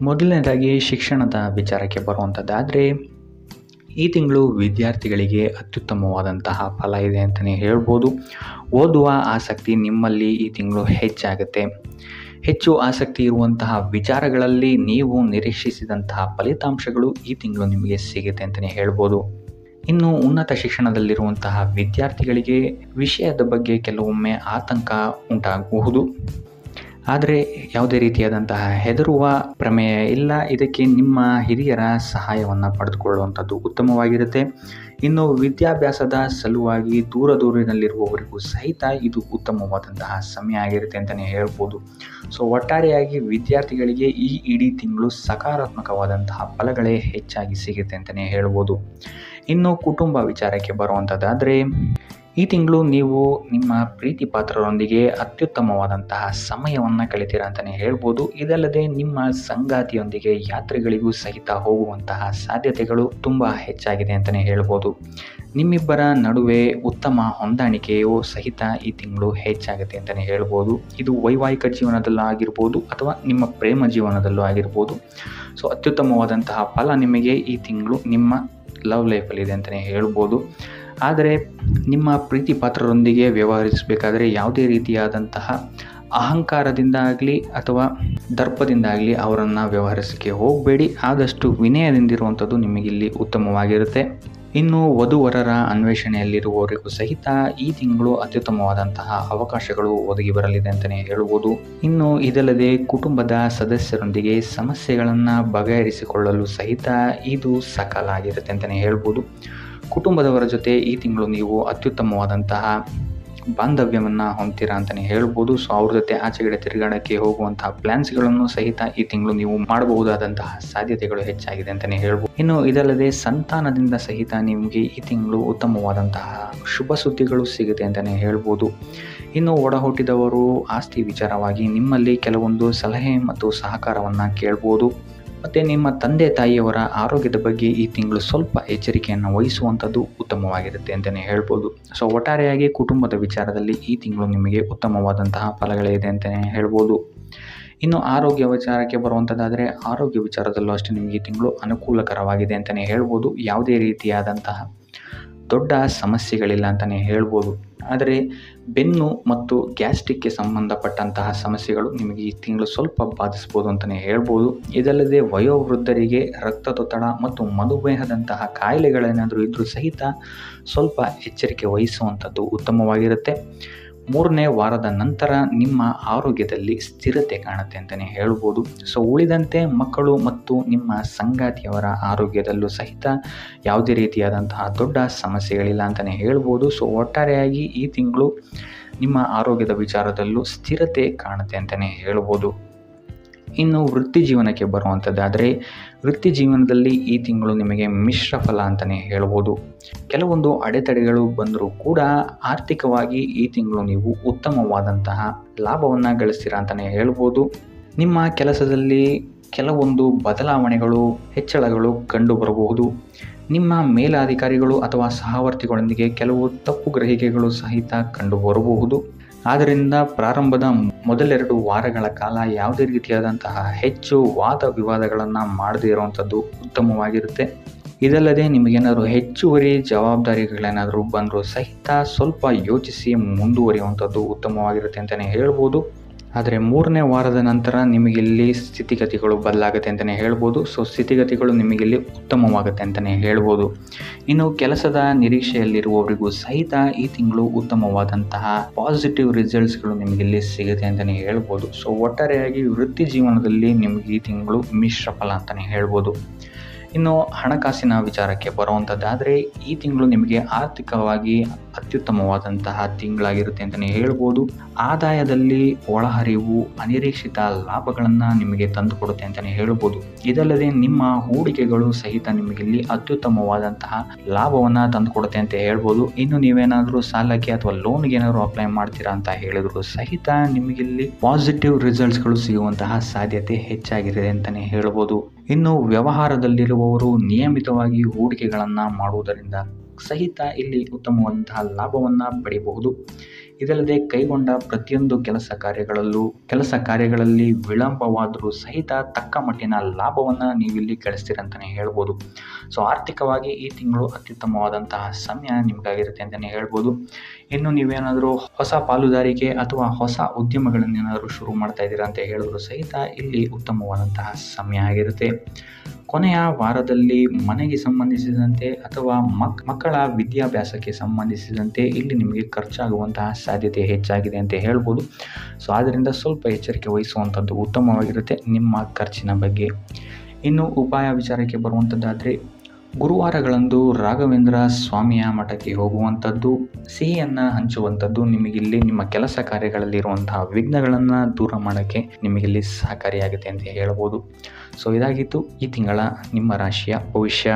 ಮೊದಲನೇದಾಗಿ ಶಿಕ್ಷಣದ ವಿಚಾರಕ್ಕೆ ಬರುವಂಥದ್ದಾದರೆ ಈ ತಿಂಗಳು ವಿದ್ಯಾರ್ಥಿಗಳಿಗೆ ಅತ್ಯುತ್ತಮವಾದಂತಹ ಫಲ ಇದೆ ಅಂತಲೇ ಹೇಳ್ಬೋದು. ಓದುವ ಆಸಕ್ತಿ ನಿಮ್ಮಲ್ಲಿ ಈ ತಿಂಗಳು ಹೆಚ್ಚಾಗುತ್ತೆ. ಹೆಚ್ಚು ಆಸಕ್ತಿ ಇರುವಂತಹ ವಿಚಾರಗಳಲ್ಲಿ ನೀವು ನಿರೀಕ್ಷಿಸಿದಂತಹ ಫಲಿತಾಂಶಗಳು ಈ ತಿಂಗಳು ನಿಮಗೆ ಸಿಗುತ್ತೆ ಅಂತಲೇ ಹೇಳ್ಬೋದು. ಇನ್ನು ಉನ್ನತ ಶಿಕ್ಷಣದಲ್ಲಿರುವಂತಹ ವಿದ್ಯಾರ್ಥಿಗಳಿಗೆ ವಿಷಯದ ಬಗ್ಗೆ ಕೆಲವೊಮ್ಮೆ ಆತಂಕ ಉಂಟಾಗಬಹುದು. ಆದರೆ ಯಾವುದೇ ರೀತಿಯಾದಂತಹ ಹೆದರುವ ಪ್ರಮೇಯ ಇಲ್ಲ. ಇದಕ್ಕೆ ನಿಮ್ಮ ಹಿರಿಯರ ಸಹಾಯವನ್ನು ಪಡೆದುಕೊಳ್ಳುವಂಥದ್ದು ಉತ್ತಮವಾಗಿರುತ್ತೆ. ಇನ್ನು ವಿದ್ಯಾಭ್ಯಾಸದ ಸಲುವಾಗಿ ದೂರದೂರಿನಲ್ಲಿರುವವರಿಗೂ ಸಹಿತ ಇದು ಉತ್ತಮವಾದಂತಹ ಸಮಯ ಆಗಿರುತ್ತೆ ಅಂತಲೇ ಹೇಳ್ಬೋದು. ಸೊ ಒಟ್ಟಾರೆಯಾಗಿ ವಿದ್ಯಾರ್ಥಿಗಳಿಗೆ ಈ ಇಡೀ ತಿಂಗಳು ಸಕಾರಾತ್ಮಕವಾದಂತಹ ಫಲಗಳೇ ಹೆಚ್ಚಾಗಿ ಸಿಗುತ್ತೆ ಅಂತಲೇ ಹೇಳ್ಬೋದು. ಇನ್ನು ಕುಟುಂಬ ವಿಚಾರಕ್ಕೆ ಬರುವಂಥದ್ದಾದರೆ ಈ ತಿಂಗಳು ನೀವು ನಿಮ್ಮ ಪ್ರೀತಿ ಪಾತ್ರರೊಂದಿಗೆ ಅತ್ಯುತ್ತಮವಾದಂತಹ ಸಮಯವನ್ನು ಕಳಿತೀರ ಅಂತಲೇ ಹೇಳ್ಬೋದು. ಇದಲ್ಲದೆ ನಿಮ್ಮ ಸಂಗಾತಿಯೊಂದಿಗೆ ಯಾತ್ರೆಗಳಿಗೂ ಸಹಿತ ಹೋಗುವಂತಹ ಸಾಧ್ಯತೆಗಳು ತುಂಬ ಹೆಚ್ಚಾಗಿದೆ ಅಂತಲೇ ಹೇಳ್ಬೋದು. ನಿಮ್ಮಿಬ್ಬರ ನಡುವೆ ಉತ್ತಮ ಹೊಂದಾಣಿಕೆಯೂ ಸಹಿತ ಈ ತಿಂಗಳು ಹೆಚ್ಚಾಗುತ್ತೆ ಅಂತಲೇ ಹೇಳ್ಬೋದು. ಇದು ವೈವಾಹಿಕ ಜೀವನದಲ್ಲೂ ಆಗಿರ್ಬೋದು ಅಥವಾ ನಿಮ್ಮ ಪ್ರೇಮ ಜೀವನದಲ್ಲೂ ಆಗಿರ್ಬೋದು. ಸೊ ಅತ್ಯುತ್ತಮವಾದಂತಹ ಫಲ ನಿಮಗೆ ಈ ತಿಂಗಳು ನಿಮ್ಮ ಲವ್ ಲೈಫಲ್ಲಿದೆ ಅಂತಲೇ ಹೇಳ್ಬೋದು. ಆದರೆ ನಿಮ್ಮ ಪ್ರೀತಿ ಪಾತ್ರರೊಂದಿಗೆ ವ್ಯವಹರಿಸಬೇಕಾದ್ರೆ ಯಾವುದೇ ರೀತಿಯಾದಂತಹ ಅಹಂಕಾರದಿಂದ ಆಗಲಿ ಅಥವಾ ದರ್ಪದಿಂದಾಗಲಿ ಅವರನ್ನು ವ್ಯವಹರಿಸೋಕ್ಕೆ ಹೋಗಬೇಡಿ. ಆದಷ್ಟು ವಿನಯದಿಂದಿರುವಂಥದ್ದು ನಿಮಗಿಲ್ಲಿ ಉತ್ತಮವಾಗಿರುತ್ತೆ. ಇನ್ನು ವಧುವರರ ಅನ್ವೇಷಣೆಯಲ್ಲಿರುವವರಿಗೂ ಸಹಿತ ಈ ತಿಂಗಳು ಅತ್ಯುತ್ತಮವಾದಂತಹ ಅವಕಾಶಗಳು ಒದಗಿ ಬರಲಿದೆ ಅಂತಲೇ ಹೇಳ್ಬೋದು. ಇನ್ನು ಇದಲ್ಲದೆ ಕುಟುಂಬದ ಸದಸ್ಯರೊಂದಿಗೆ ಸಮಸ್ಯೆಗಳನ್ನು ಬಗೆಹರಿಸಿಕೊಳ್ಳಲು ಸಹಿತ ಇದು ಸಕಾಲ ಆಗಿರುತ್ತೆ ಅಂತಲೇ ಹೇಳ್ಬೋದು. ಕುಟುಂಬದವರ ಜೊತೆ ಈ ತಿಂಗಳು ನೀವು ಅತ್ಯುತ್ತಮವಾದಂತಹ ಬಾಂಧವ್ಯವನ್ನು ಹೊಂದ್ತೀರಾ ಅಂತಲೇ ಹೇಳ್ಬೋದು. ಸೊ ಅವ್ರ ಜೊತೆ ಆಚೆಗಡೆ ತಿರುಗಾಡಕ್ಕೆ ಹೋಗುವಂತಹ ಪ್ಲ್ಯಾನ್ಸ್ಗಳನ್ನು ಸಹಿತ ಈ ತಿಂಗಳು ನೀವು ಮಾಡಬಹುದಾದಂತಹ ಸಾಧ್ಯತೆಗಳು ಹೆಚ್ಚಾಗಿದೆ ಅಂತಲೇ ಹೇಳ್ಬೋದು. ಇನ್ನು ಇದಲ್ಲದೆ ಸಂತಾನದಿಂದ ಸಹಿತ ನಿಮಗೆ ಈ ತಿಂಗಳು ಉತ್ತಮವಾದಂತಹ ಶುಭ ಸುದ್ದಿಗಳು ಸಿಗುತ್ತೆ ಅಂತಲೇ ಹೇಳ್ಬೋದು. ಇನ್ನು ಒಡ ಹುಟ್ಟಿದವರು ಆಸ್ತಿ ವಿಚಾರವಾಗಿ ನಿಮ್ಮಲ್ಲಿ ಕೆಲವೊಂದು ಸಲಹೆ ಮತ್ತು ಸಹಕಾರವನ್ನು ಕೇಳ್ಬೋದು. ಮತ್ತು ನಿಮ್ಮ ತಂದೆ ತಾಯಿಯವರ ಆರೋಗ್ಯದ ಬಗ್ಗೆ ಈ ತಿಂಗಳು ಸ್ವಲ್ಪ ಎಚ್ಚರಿಕೆಯನ್ನು ವಹಿಸುವಂಥದ್ದು ಉತ್ತಮವಾಗಿರುತ್ತೆ ಅಂತಲೇ ಹೇಳ್ಬೋದು. ಸೊ ಒಟ್ಟಾರೆಯಾಗಿ ಕುಟುಂಬದ ವಿಚಾರದಲ್ಲಿ ಈ ತಿಂಗಳು ನಿಮಗೆ ಉತ್ತಮವಾದಂತಹ ಫಲಗಳಿದೆ ಅಂತಲೇ ಹೇಳ್ಬೋದು. ಇನ್ನು ಆರೋಗ್ಯ ವಿಚಾರಕ್ಕೆ ಬರುವಂಥದ್ದಾದರೆ ಆರೋಗ್ಯ ವಿಚಾರದಲ್ಲೂ ಅಷ್ಟೇ ನಿಮಗೆ ಈ ತಿಂಗಳು ಅನುಕೂಲಕರವಾಗಿದೆ ಅಂತಲೇ ಹೇಳ್ಬೋದು. ಯಾವುದೇ ರೀತಿಯಾದಂತಹ ದೊಡ್ಡ ಸಮಸ್ಯೆಗಳಿಲ್ಲ ಅಂತಲೇ ಹೇಳ್ಬೋದು. ಆದರೆ ಬೆನ್ನು ಮತ್ತು ಗ್ಯಾಸ್ಟ್ರಿಕ್ಗೆ ಸಂಬಂಧಪಟ್ಟಂತಹ ಸಮಸ್ಯೆಗಳು ನಿಮಗೆ ಈ ತಿಂಗಳು ಸ್ವಲ್ಪ ಬಾಧಿಸ್ಬೋದು ಅಂತಲೇ ಹೇಳ್ಬೋದು. ಇದಲ್ಲದೆ ವಯೋವೃದ್ಧರಿಗೆ ರಕ್ತದೊತ್ತಡ ಮತ್ತು ಮಧುಮೇಹದಂತಹ ಕಾಯಿಲೆಗಳೇನಾದರೂ ಇದ್ದರೂ ಸಹಿತ ಸ್ವಲ್ಪ ಎಚ್ಚರಿಕೆ ವಹಿಸುವಂಥದ್ದು ಉತ್ತಮವಾಗಿರುತ್ತೆ. 3ನೇ ವಾರದ ನಂತರ ನಿಮ್ಮ ಆರೋಗ್ಯದಲ್ಲಿ ಸ್ಥಿರತೆ ಕಾಣುತ್ತೆ ಅಂತಲೇ ಹೇಳ್ಬೋದು. ಸೊ ಉಳಿದಂತೆ ಮಕ್ಕಳು ಮತ್ತು ನಿಮ್ಮ ಸಂಗಾತಿಯವರ ಆರೋಗ್ಯದಲ್ಲೂ ಸಹಿತ ಯಾವುದೇ ರೀತಿಯಾದಂತಹ ದೊಡ್ಡ ಸಮಸ್ಯೆಗಳಿಲ್ಲ ಅಂತಲೇ ಹೇಳ್ಬೋದು. ಸೊ ಒಟ್ಟಾರೆಯಾಗಿ ಈ ತಿಂಗಳು ನಿಮ್ಮ ಆರೋಗ್ಯದ ವಿಚಾರದಲ್ಲೂ ಸ್ಥಿರತೆ ಕಾಣುತ್ತೆ ಅಂತಲೇ ಹೇಳ್ಬೋದು. ಇನ್ನು ವೃತ್ತಿ ಜೀವನಕ್ಕೆ ಬರುವಂಥದ್ದಾದರೆ ವೃತ್ತಿ ಜೀವನದಲ್ಲಿ ಈ ತಿಂಗಳು ನಿಮಗೆ ಮಿಶ್ರ ಫಲ ಅಂತಲೇ ಹೇಳ್ಬೋದು. ಕೆಲವೊಂದು ಅಡೆತಡೆಗಳು ಬಂದರೂ ಕೂಡ ಆರ್ಥಿಕವಾಗಿ ಈ ತಿಂಗಳು ನೀವು ಉತ್ತಮವಾದಂತಹ ಲಾಭವನ್ನು ಗಳಿಸ್ತೀರಾ ಅಂತಲೇ ಹೇಳ್ಬೋದು. ನಿಮ್ಮ ಕೆಲಸದಲ್ಲಿ ಕೆಲವೊಂದು ಬದಲಾವಣೆಗಳು ಹೆಚ್ಚಳಗಳು ಕಂಡು ಬರಬಹುದು. ನಿಮ್ಮ ಮೇಲಾಧಿಕಾರಿಗಳು ಅಥವಾ ಸಹವರ್ತಿಗಳೊಂದಿಗೆ ಕೆಲವು ತಪ್ಪು ಗ್ರಹಿಕೆಗಳು ಸಹಿತ ಕಂಡು ಬರಬಹುದು. ಆದ್ದರಿಂದ ಪ್ರಾರಂಭದ ಮೊದಲೆರಡು ವಾರಗಳ ಕಾಲ ಯಾವುದೇ ರೀತಿಯಾದಂತಹ ಹೆಚ್ಚು ವಾದ ವಿವಾದಗಳನ್ನು ಮಾಡದೇ ಇರುವಂಥದ್ದು ಉತ್ತಮವಾಗಿರುತ್ತೆ. ಇದಲ್ಲದೆ ನಿಮಗೇನಾದರೂ ಹೆಚ್ಚುವರಿ ಜವಾಬ್ದಾರಿಗಳೇನಾದರೂ ಬಂದರೂ ಸಹಿತ ಸ್ವಲ್ಪ ಯೋಚಿಸಿ ಮುಂದುವರಿಯುವಂಥದ್ದು ಉತ್ತಮವಾಗಿರುತ್ತೆ ಅಂತಲೇ ಹೇಳ್ಬೋದು. ಆದರೆ 3ನೇ ವಾರದ ನಂತರ ನಿಮಗಿಲ್ಲಿ ಸ್ಥಿತಿಗತಿಗಳು ಬದಲಾಗುತ್ತೆ ಅಂತಲೇ ಹೇಳ್ಬೋದು. ಸೊ ಸ್ಥಿತಿಗತಿಗಳು ನಿಮಗಿಲ್ಲಿ ಉತ್ತಮವಾಗುತ್ತೆ ಅಂತಲೇ ಹೇಳ್ಬೋದು. ಇನ್ನು ಕೆಲಸದ ನಿರೀಕ್ಷೆಯಲ್ಲಿರುವವರಿಗೂ ಸಹಿತ ಈ ತಿಂಗಳು ಉತ್ತಮವಾದಂತಹ ಪಾಸಿಟಿವ್ ರಿಸಲ್ಟ್ಸ್ಗಳು ನಿಮಗಿಲ್ಲಿ ಸಿಗುತ್ತೆ ಅಂತಲೇ ಹೇಳ್ಬೋದು. ಸೊ ಒಟ್ಟಾರೆಯಾಗಿ ವೃತ್ತಿ ಜೀವನದಲ್ಲಿ ನಿಮಗೆ ಈ ತಿಂಗಳು ಮಿಶ್ರ ಫಲ ಅಂತಲೇ ಹೇಳ್ಬೋದು. ಇನ್ನು ಹಣಕಾಸಿನ ವಿಚಾರಕ್ಕೆ ಬರುವಂಥದ್ದಾದರೆ ಈ ತಿಂಗಳು ನಿಮಗೆ ಆರ್ಥಿಕವಾಗಿ ಅತ್ಯುತ್ತಮವಾದಂತಹ ತಿಂಗಳಾಗಿರುತ್ತೆ ಅಂತಲೇ ಹೇಳ್ಬೋದು. ಆದಾಯದಲ್ಲಿ ಒಳಹರಿವು ಅನಿರೀಕ್ಷಿತ ಲಾಭಗಳನ್ನು ನಿಮಗೆ ತಂದುಕೊಡುತ್ತೆ ಅಂತಲೇ ಹೇಳ್ಬೋದು. ಇದಲ್ಲದೆ ನಿಮ್ಮ ಹೂಡಿಕೆಗಳು ಸಹಿತ ನಿಮಗಿಲ್ಲಿ ಅತ್ಯುತ್ತಮವಾದಂತಹ ಲಾಭವನ್ನು ತಂದುಕೊಡುತ್ತೆ ಅಂತ ಹೇಳ್ಬೋದು. ಇನ್ನು ನೀವೇನಾದರೂ ಸಾಲಕ್ಕೆ ಅಥವಾ ಲೋನ್ಗೆ ಏನಾದರೂ ಅಪ್ಲೈ ಮಾಡ್ತೀರಾ ಅಂತ ಹೇಳಿದ್ರು ಸಹಿತ ನಿಮಗಿಲ್ಲಿ ಪಾಸಿಟಿವ್ ರಿಸಲ್ಟ್ಸ್ಗಳು ಸಿಗುವಂತಹ ಸಾಧ್ಯತೆ ಹೆಚ್ಚಾಗಿದೆ ಅಂತಲೇ ಹೇಳ್ಬೋದು. ಇನ್ನು ವ್ಯವಹಾರದಲ್ಲಿರುವವರು ನಿಯಮಿತವಾಗಿ ಹೂಡಿಕೆಗಳನ್ನು ಮಾಡುವುದರಿಂದ ಸಹಿತ ಇಲ್ಲಿ ಉತ್ತಮವಾದಂತಹ ಲಾಭವನ್ನು ಪಡೆಯಬಹುದು. ಇದಲ್ಲದೆ ಕೈಗೊಂಡ ಪ್ರತಿಯೊಂದು ಕೆಲಸ ಕಾರ್ಯಗಳಲ್ಲಿ ವಿಳಂಬವಾದರೂ ಸಹಿತ ತಕ್ಕ ಮಟ್ಟಿನ ಲಾಭವನ್ನು ನೀವಿಲ್ಲಿ ಗಳಿಸ್ತೀರಂತಲೇ ಹೇಳ್ಬೋದು. ಸೊ ಆರ್ಥಿಕವಾಗಿ ಈ ತಿಂಗಳು ಅತ್ಯುತ್ತಮವಾದಂತಹ ಸಮಯ ನಿಮಗಾಗಿರುತ್ತೆ ಅಂತಲೇ ಹೇಳ್ಬೋದು. ಇನ್ನು ನೀವೇನಾದರೂ ಹೊಸ ಪಾಲುದಾರಿಕೆ ಅಥವಾ ಹೊಸ ಉದ್ಯಮಗಳನ್ನೇನಾದರೂ ಶುರು ಮಾಡ್ತಾ ಇದ್ದೀರಾ ಅಂತ ಹೇಳಿದ್ರು ಸಹಿತ ಇಲ್ಲಿ ಉತ್ತಮವಾದಂತಹ ಸಮಯ ಆಗಿರುತ್ತೆ. ಕೊನೆಯ ವಾರದಲ್ಲಿ ಮನೆಗೆ ಸಂಬಂಧಿಸಿದಂತೆ ಅಥವಾ ಮಕ್ಕಳ ವಿದ್ಯಾಭ್ಯಾಸಕ್ಕೆ ಸಂಬಂಧಿಸಿದಂತೆ ಇಲ್ಲಿ ನಿಮಗೆ ಖರ್ಚಾಗುವಂತಹ ಸಾಧ್ಯತೆ ಹೆಚ್ಚಾಗಿದೆ ಅಂತ ಹೇಳ್ಬೋದು. ಸೊ ಆದ್ದರಿಂದ ಸ್ವಲ್ಪ ಎಚ್ಚರಿಕೆ ವಹಿಸುವಂಥದ್ದು ಉತ್ತಮವಾಗಿರುತ್ತೆ ನಿಮ್ಮ ಖರ್ಚಿನ ಬಗ್ಗೆ. ಇನ್ನು ಉಪಾಯ ವಿಚಾರಕ್ಕೆ ಬರುವಂಥದ್ದಾದರೆ ಗುರುವಾರಗಳಂದು ರಾಘವೇಂದ್ರ ಸ್ವಾಮಿಯ ಮಠಕ್ಕೆ ಹೋಗುವಂಥದ್ದು, ಸಿಹಿಯನ್ನು ಹಂಚುವಂಥದ್ದು ನಿಮಗಿಲ್ಲಿ ನಿಮ್ಮ ಕೆಲಸ ಕಾರ್ಯಗಳಲ್ಲಿರುವಂತಹ ವಿಘ್ನಗಳನ್ನು ದೂರ ಮಾಡೋಕ್ಕೆ ನಿಮಗಿಲ್ಲಿ ಸಹಕಾರಿಯಾಗುತ್ತೆ ಅಂತ ಹೇಳ್ಬೋದು. ಸೊ ಇದಾಗಿತ್ತು ಈ ತಿಂಗಳ ನಿಮ್ಮ ರಾಶಿಯ ಭವಿಷ್ಯ.